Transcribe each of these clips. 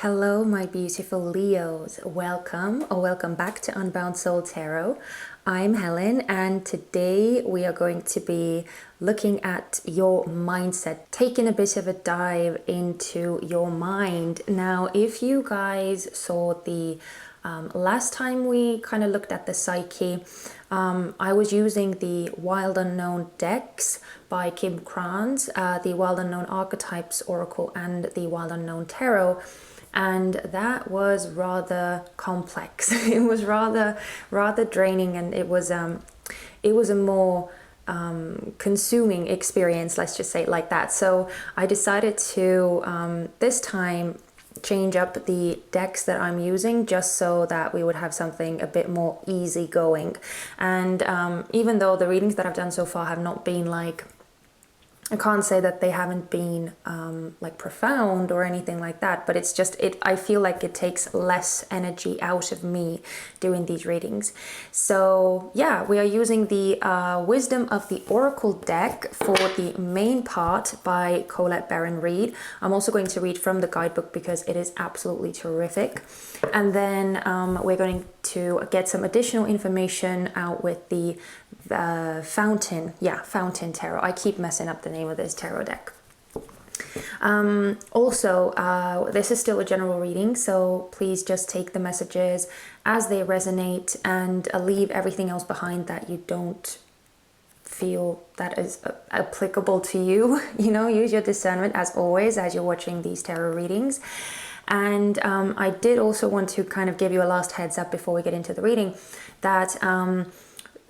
Hello, my beautiful Leos. Welcome or welcome back to Unbound Soul Tarot. I'm Helen, and today we are going to be looking at your mindset, taking a bit of a dive into your mind. Now, if you guys saw the last time we kind of looked at the psyche, I was using the Wild Unknown decks by Kim Kranz, the Wild Unknown Archetypes Oracle and the Wild Unknown Tarot. And that was rather complex. It was rather draining, and it was a more consuming experience, let's just say it like that. So I decided to this time change up the decks that I'm using, just so that we would have something a bit more easygoing. And even though the readings that I've done so far have not been like, I can't say that they haven't been like profound or anything like that, but it's just I feel like it takes less energy out of me doing these readings. So yeah, we are using the Wisdom of the Oracle deck for the main part by Colette Baron Reid. I'm also going to read from the guidebook because it is absolutely terrific. And then we're going to get some additional information out with the Fountain Tarot. I keep messing up the name of this tarot deck. Also, this is still a general reading, so please just take the messages as they resonate and leave everything else behind that you don't feel that is applicable to you. You know, use your discernment as always as you're watching these tarot readings. And I did also want to kind of give you a last heads up before we get into the reading that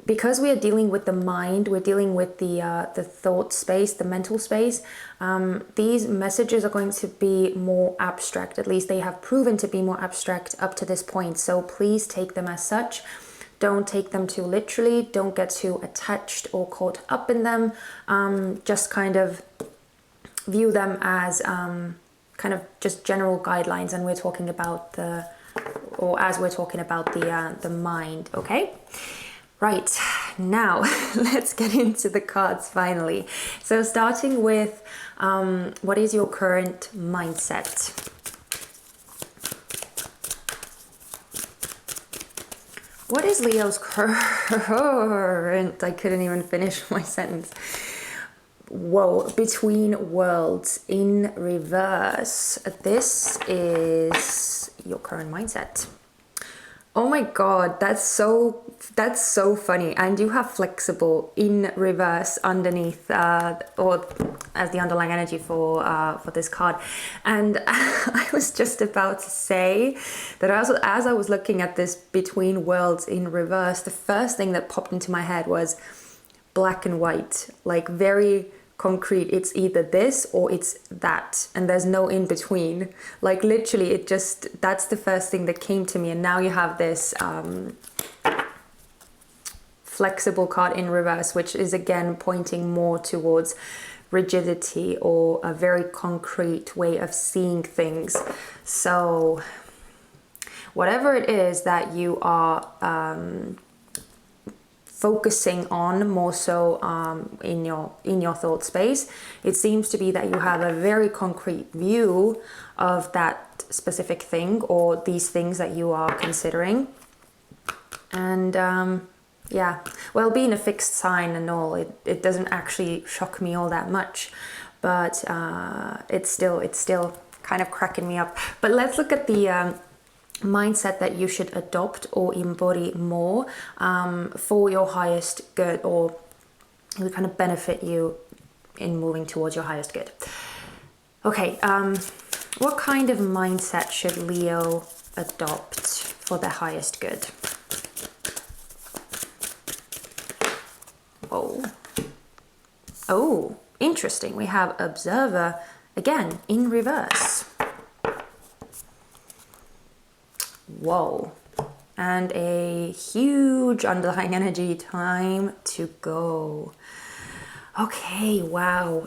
because we are dealing with the mind, we're dealing with the thought space, the mental space, these messages are going to be more abstract. At least they have proven to be more abstract up to this point. So please take them as such. Don't take them too literally. Don't get too attached or caught up in them. Just kind of view them as kind of just general guidelines. And we're talking about the mind, okay? Right, now let's get into the cards finally. So starting with what is your current mindset? What is Leo's current? I couldn't even finish my sentence. Whoa, between worlds in reverse. This is your current mindset. Oh my god, that's so funny. And you have flexible in reverse underneath, or as the underlying energy for this card. And I was just about to say that as I was looking at this between worlds in reverse, the first thing that popped into my head was black and white, like very concrete. It's either this or it's that, and there's no in between. Like literally, that's the first thing that came to me. And now you have this flexible card in reverse, which is again pointing more towards rigidity or a very concrete way of seeing things. So whatever it is that you are focusing on more so in your thought space, it seems to be that you have a very concrete view of that specific thing or these things that you are considering. And yeah, well, being a fixed sign and all, it doesn't actually shock me all that much, but it's still kind of cracking me up. But let's look at the mindset that you should adopt or embody more for your highest good, or it would kind of benefit you in moving towards your highest good. Okay, what kind of mindset should Leo adopt for their highest good? Oh, interesting. We have Observer again in reverse. Whoa, and a huge underlying energy. Time to go. Okay, wow.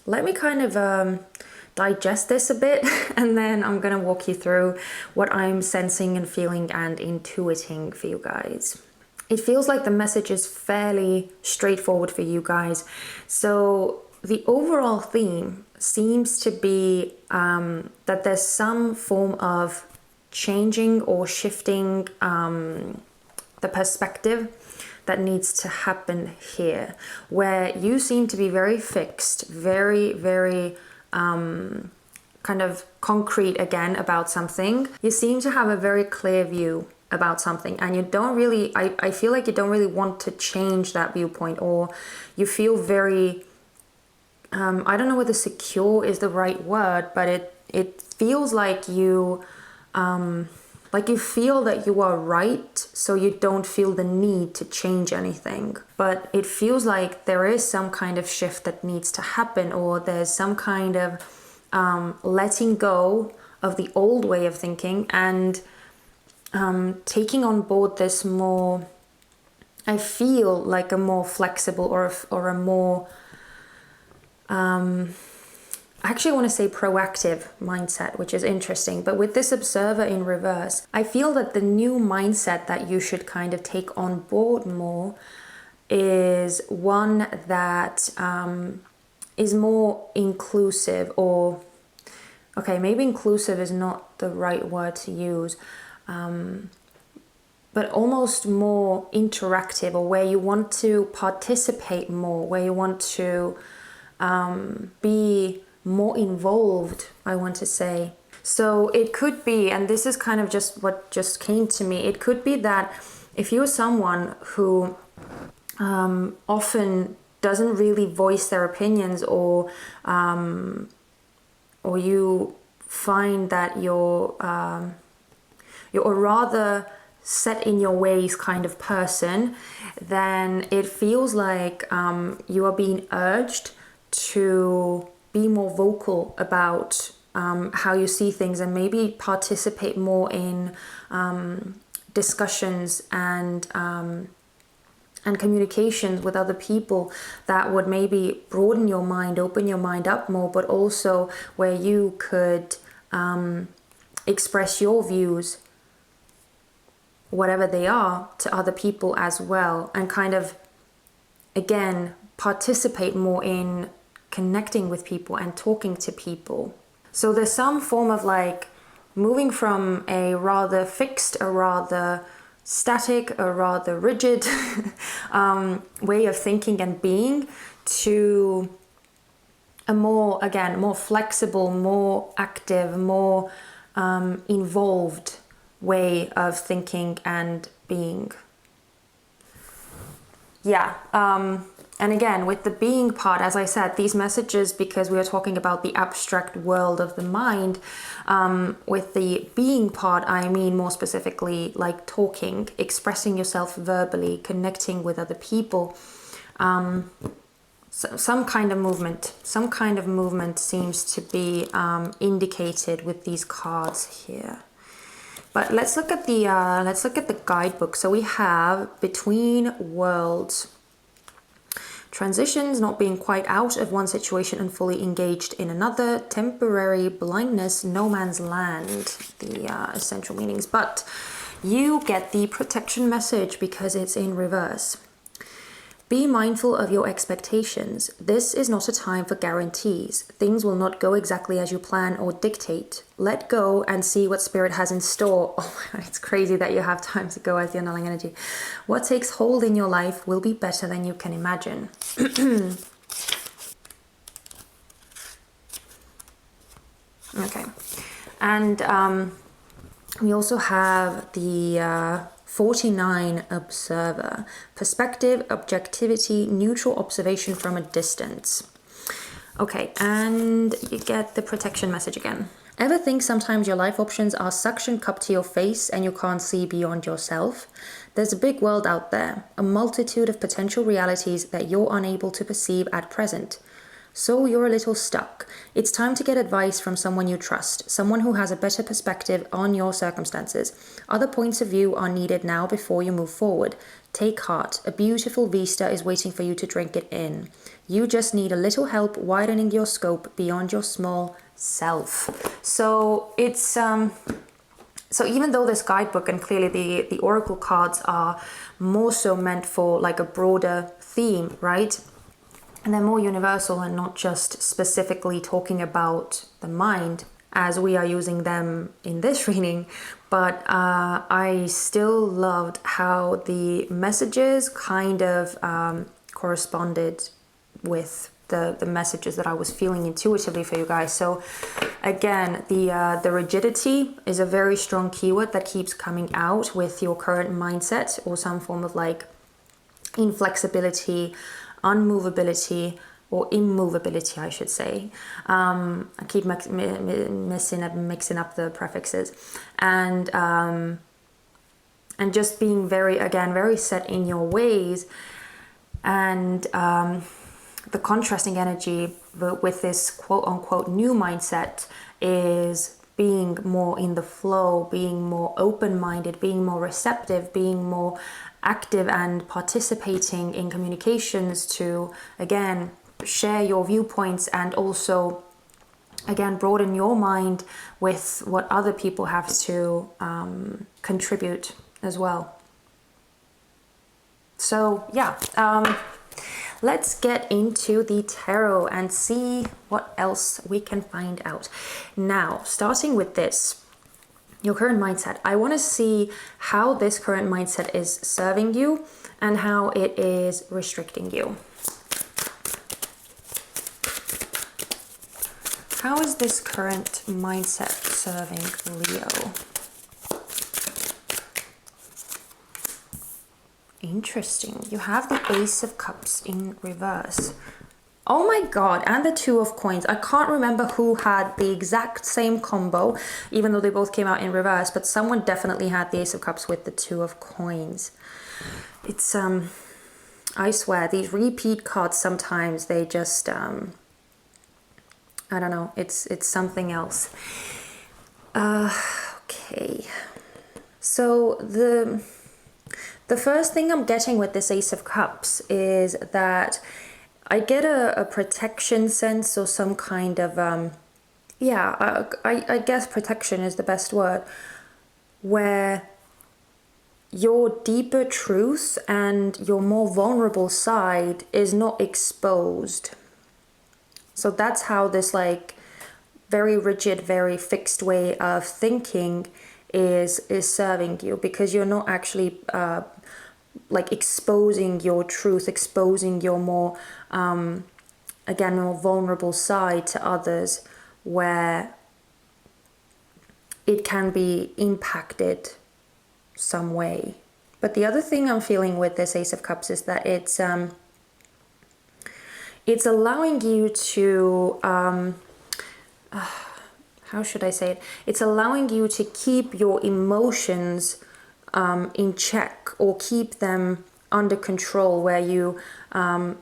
Let me kind of digest this a bit, and then I'm gonna walk you through what I'm sensing and feeling and intuiting for you guys. It feels like the message is fairly straightforward for you guys. So the overall theme seems to be that there's some form of changing or shifting the perspective that needs to happen here, where you seem to be very fixed, very, very kind of concrete again about something. You seem to have a very clear view about something, and you don't really, I feel like you don't really want to change that viewpoint, or you feel very, I don't know whether secure is the right word, but it feels like you feel that you are right, so you don't feel the need to change anything. But it feels like there is some kind of shift that needs to happen, or there's some kind of letting go of the old way of thinking and taking on board this more, I feel like a more flexible or a more I actually want to say proactive mindset, which is interesting. But with this observer in reverse, I feel that the new mindset that you should kind of take on board more is one that is more inclusive, or okay, maybe inclusive is not the right word to use, but almost more interactive, or where you want to participate more, where you want to be more involved, I want to say. So it could be, and this is kind of just what just came to me, it could be that if you're someone who often doesn't really voice their opinions, or you find that you're a rather set in your ways kind of person, then it feels like you are being urged to be more vocal about how you see things, and maybe participate more in discussions and communications with other people that would maybe broaden your mind, open your mind up more, but also where you could express your views, whatever they are, to other people as well, and kind of, again, participate more in connecting with people and talking to people. So there's some form of like moving from a rather fixed, a rather static, a rather rigid way of thinking and being, to a more, again, more flexible, more active, more involved way of thinking and being. Yeah. And again, with the being part, as I said, these messages, because we are talking about the abstract world of the mind, with the being part, I mean more specifically like talking, expressing yourself verbally, connecting with other people. So some kind of movement seems to be indicated with these cards here. But let's look at the guidebook. So we have Between Worlds. Transitions, not being quite out of one situation and fully engaged in another. Temporary blindness, no man's land, the essential meanings. But you get the protection message because it's in reverse. Be mindful of your expectations. This is not a time for guarantees. Things will not go exactly as you plan or dictate. Let go and see what spirit has in store. Oh my God, it's crazy that you have time to go as the underlying energy. What takes hold in your life will be better than you can imagine. Okay. And we also have the 49 Observer. Perspective, objectivity, neutral observation from a distance. Okay, and you get the protection message again. Ever think sometimes your life options are suction cupped to your face and you can't see beyond yourself? There's a big world out there, a multitude of potential realities that you're unable to perceive at present. So you're a little stuck. It's time to get advice from someone you trust, someone who has a better perspective on your circumstances. Other points of view are needed now before you move forward. Take heart. A beautiful vista is waiting for you to drink it in. You just need a little help widening your scope beyond your small self. So it's so even though this guidebook and clearly the oracle cards are more so meant for like a broader theme, right? and they're more universal and not just specifically talking about the mind as we are using them in this reading. But I still loved how the messages kind of corresponded with the messages that I was feeling intuitively for you guys. So again, the rigidity is a very strong keyword that keeps coming out with your current mindset, or some form of like inflexibility, unmovability, or immovability, I should say. I keep mixing up the prefixes, and just being very set in your ways, and the contrasting energy with this quote unquote new mindset is being more in the flow, being more open-minded, being more receptive, being more active and participating in communications to, again, share your viewpoints, and also, again, broaden your mind with what other people have to contribute as well. So yeah, let's get into the tarot and see what else we can find out. Now, starting with this, your current mindset. I want to see how this current mindset is serving you and how it is restricting you. How is this current mindset serving Leo? Interesting. You have the Ace of Cups in reverse. Oh my god, and the Two of Coins. I can't remember who had the exact same combo, even though they both came out in reverse, but someone definitely had the Ace of Cups with the Two of Coins. It's, I swear, these repeat cards sometimes, they just, I don't know, it's something else. Okay. So the first thing I'm getting with this Ace of Cups is that I get a protection sense, or some kind of, I guess protection is the best word, where your deeper truth and your more vulnerable side is not exposed. So that's how this like very rigid, very fixed way of thinking is serving you, because you're not actually like exposing your truth, exposing your more again, more vulnerable side to others, where it can be impacted some way. But the other thing I'm feeling with this Ace of Cups is that it's allowing you to how should I say it? It's allowing you to keep your emotions in check, or keep them under control, where you are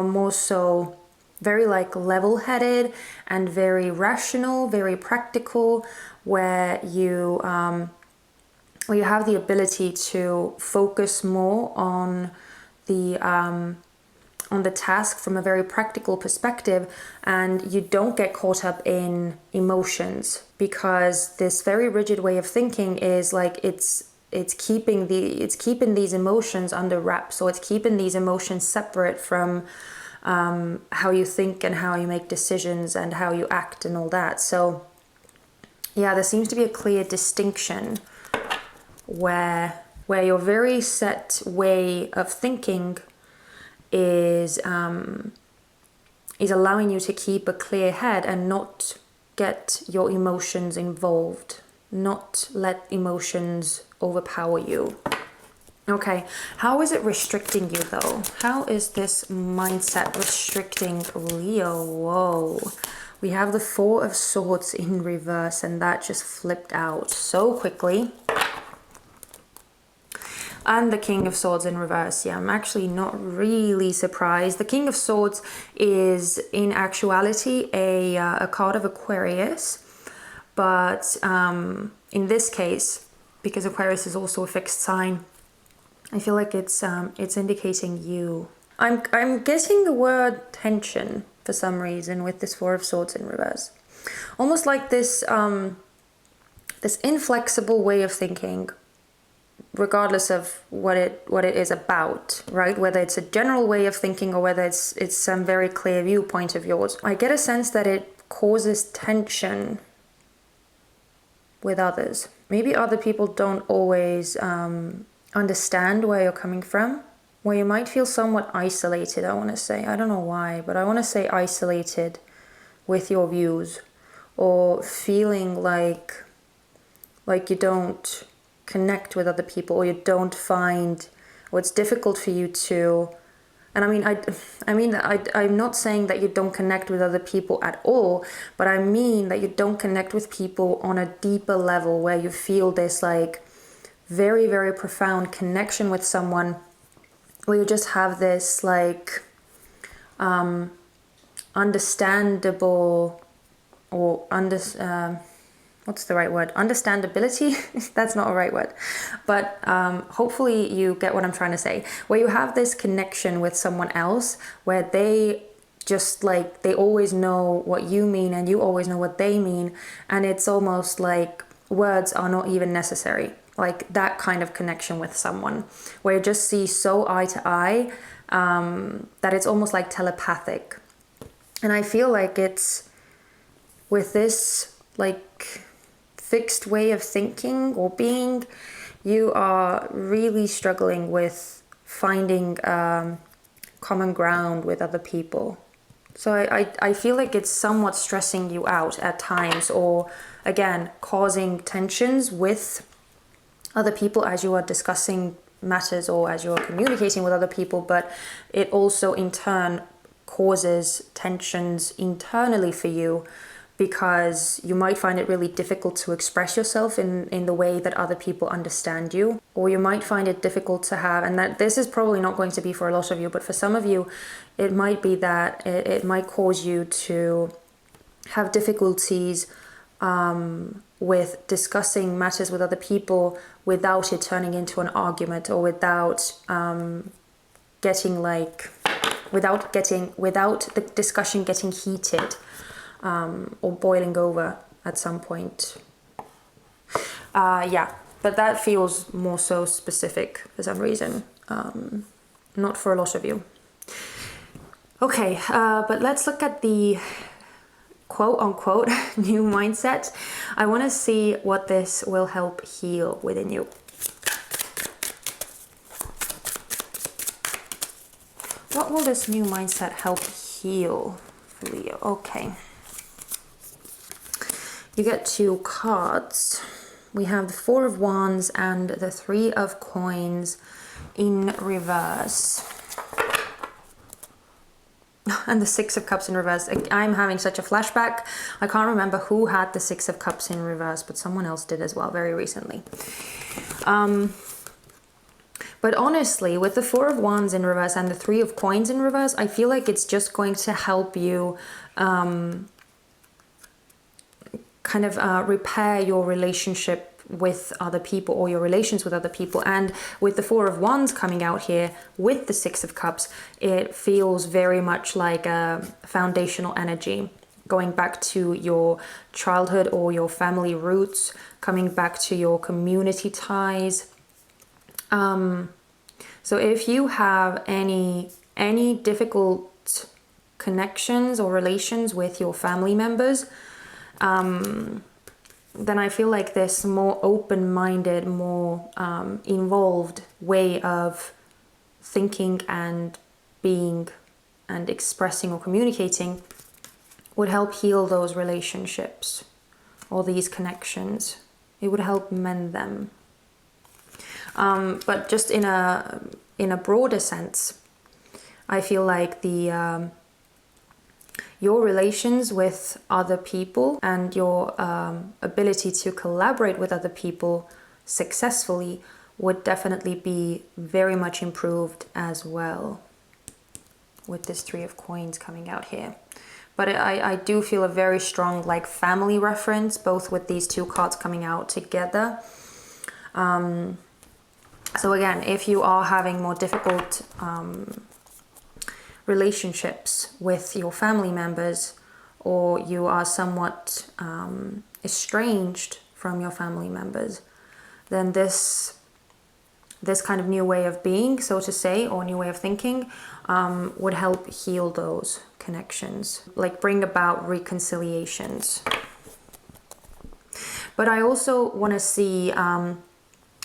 more so very like level-headed and very rational, very practical, where you have the ability to focus more on the task from a very practical perspective, and you don't get caught up in emotions, because this very rigid way of thinking is like it's keeping these emotions under wraps, or it's keeping these emotions separate from how you think and how you make decisions and how you act and all that. So yeah, there seems to be a clear distinction where your very set way of thinking is allowing you to keep a clear head and not get your emotions involved, not let emotions overpower you. Okay, how is it restricting you though? How is this mindset restricting Leo? Whoa, we have the Four of Swords in reverse, and that just flipped out so quickly. And the King of Swords in reverse. Yeah, I'm actually not really surprised. The King of Swords is in actuality a card of Aquarius, but in this case, because Aquarius is also a fixed sign, I feel like it's indicating you. I'm getting the word tension for some reason with this Four of Swords in reverse, almost like this this inflexible way of thinking, regardless of what it is about, right? Whether it's a general way of thinking or whether it's some very clear viewpoint of yours. I get a sense that it causes tension with others. Maybe other people don't always understand where you're coming from, where you might feel somewhat isolated, I want to say. I don't know why, but I want to say isolated with your views, or feeling like you don't connect with other people, or you don't find, or it's difficult for you to, and I'm not saying that you don't connect with other people at all, but I mean that you don't connect with people on a deeper level where you feel this like very, very profound connection with someone, where you just have this like understandable or what's the right word? Understandability? That's not a right word. But hopefully you get what I'm trying to say. Where you have this connection with someone else, where they just like, they always know what you mean and you always know what they mean. And it's almost like words are not even necessary. Like that kind of connection with someone, where you just see so eye to eye that it's almost like telepathic. And I feel like it's with this like fixed way of thinking or being, you are really struggling with finding common ground with other people. So I feel like it's somewhat stressing you out at times, or again, causing tensions with other people as you are discussing matters or as you are communicating with other people, but it also in turn causes tensions internally for you, because you might find it really difficult to express yourself in the way that other people understand you, or you might find it difficult to have, and that this is probably not going to be for a lot of you, but for some of you it might be that it might cause you to have difficulties with discussing matters with other people without it turning into an argument, or without the discussion getting heated or boiling over at some point. But that feels more so specific for some reason, not for a lot of you. Okay, but let's look at the quote unquote new mindset. I want to see what this will help heal within you. What will this new mindset help heal for you? Okay. You get 2 cards. We have the 4 of Wands and the 3 of Coins in reverse. And the 6 of Cups in reverse. I'm having such a flashback. I can't remember who had the 6 of Cups in reverse, but someone else did as well very recently. But honestly, with the 4 of Wands in reverse and the 3 of Coins in reverse, I feel like it's just going to help you repair your relationship with other people, or your relations with other people. And with the 4 of Wands coming out here with the 6 of Cups, it feels very much like a foundational energy, going back to your childhood or your family roots, coming back to your community ties. So if you have any difficult connections or relations with your family members, then I feel like this more open-minded, more involved way of thinking and being and expressing or communicating would help heal those relationships or these connections. It would help mend them. But just in a broader sense, I feel like your relations with other people and your ability to collaborate with other people successfully would definitely be very much improved as well, with this 3 of Coins coming out here. But I do feel a very strong like family reference, both with these 2 cards coming out together. So again, if you are having more difficult relationships with your family members, or you are somewhat estranged from your family members, then this this kind of new way of being, so to say, or new way of thinking, would help heal those connections, like bring about reconciliations. But I also want to see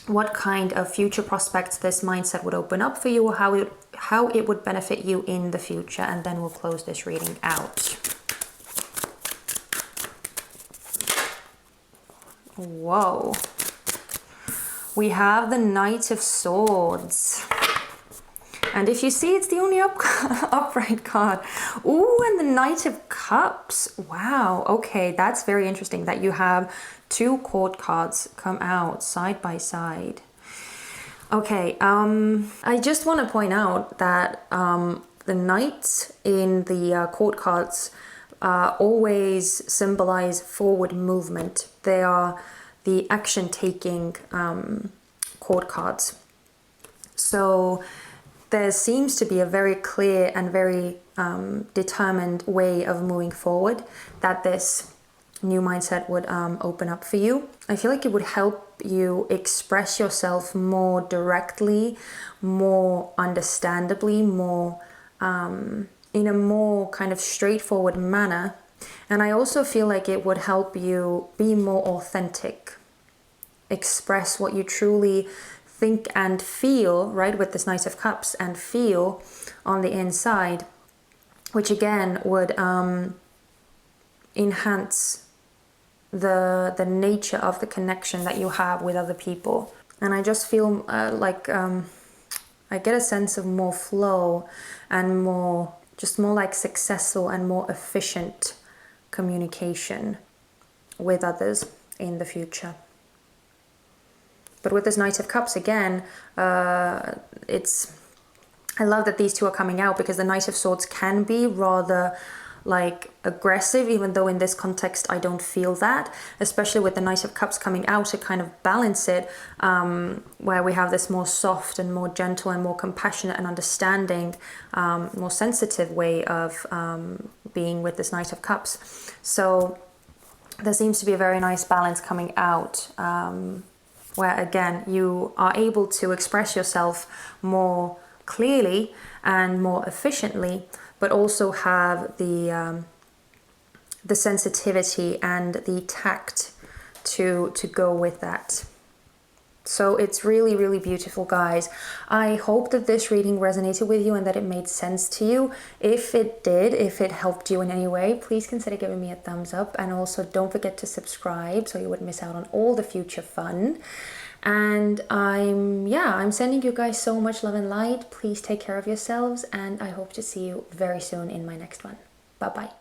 what kind of future prospects this mindset would open up for you, or how it would benefit you in the future, and then we'll close this reading out. Whoa. We have the Knight of Swords. And if you see, it's the only upright card. Ooh, and the Knight of Cups. Wow. Okay, that's very interesting that you have two court cards come out side by side. Okay, I just want to point out that the knights in the court cards always symbolize forward movement. They are the action-taking court cards. So there seems to be a very clear and very determined way of moving forward that this new mindset would open up for you. I feel like it would help you express yourself more directly, more understandably, more in a more kind of straightforward manner. And I also feel like it would help you be more authentic, express what you truly think and feel, right, with this Knight of Cups, and feel on the inside, which again would enhance the nature of the connection that you have with other people. And I just feel like I get a sense of more flow and more like successful and more efficient communication with others in the future. But with this Knight of Cups, again, I love that these two are coming out, because the Knight of Swords can be rather like aggressive, even though in this context I don't feel that, especially with the Knight of Cups coming out to kind of balance it, where we have this more soft and more gentle and more compassionate and understanding, more sensitive way of being with this Knight of Cups. So there seems to be a very nice balance coming out, where again you are able to express yourself more clearly and more efficiently, but also have the sensitivity and the tact to go with that. So it's really, really beautiful, guys. I hope that this reading resonated with you and that it made sense to you. If it did, if it helped you in any way, please consider giving me a thumbs up, and also don't forget to subscribe so you wouldn't miss out on all the future fun. And I'm sending you guys so much love and light. Please take care of yourselves, and I hope to see you very soon in my next one. Bye bye.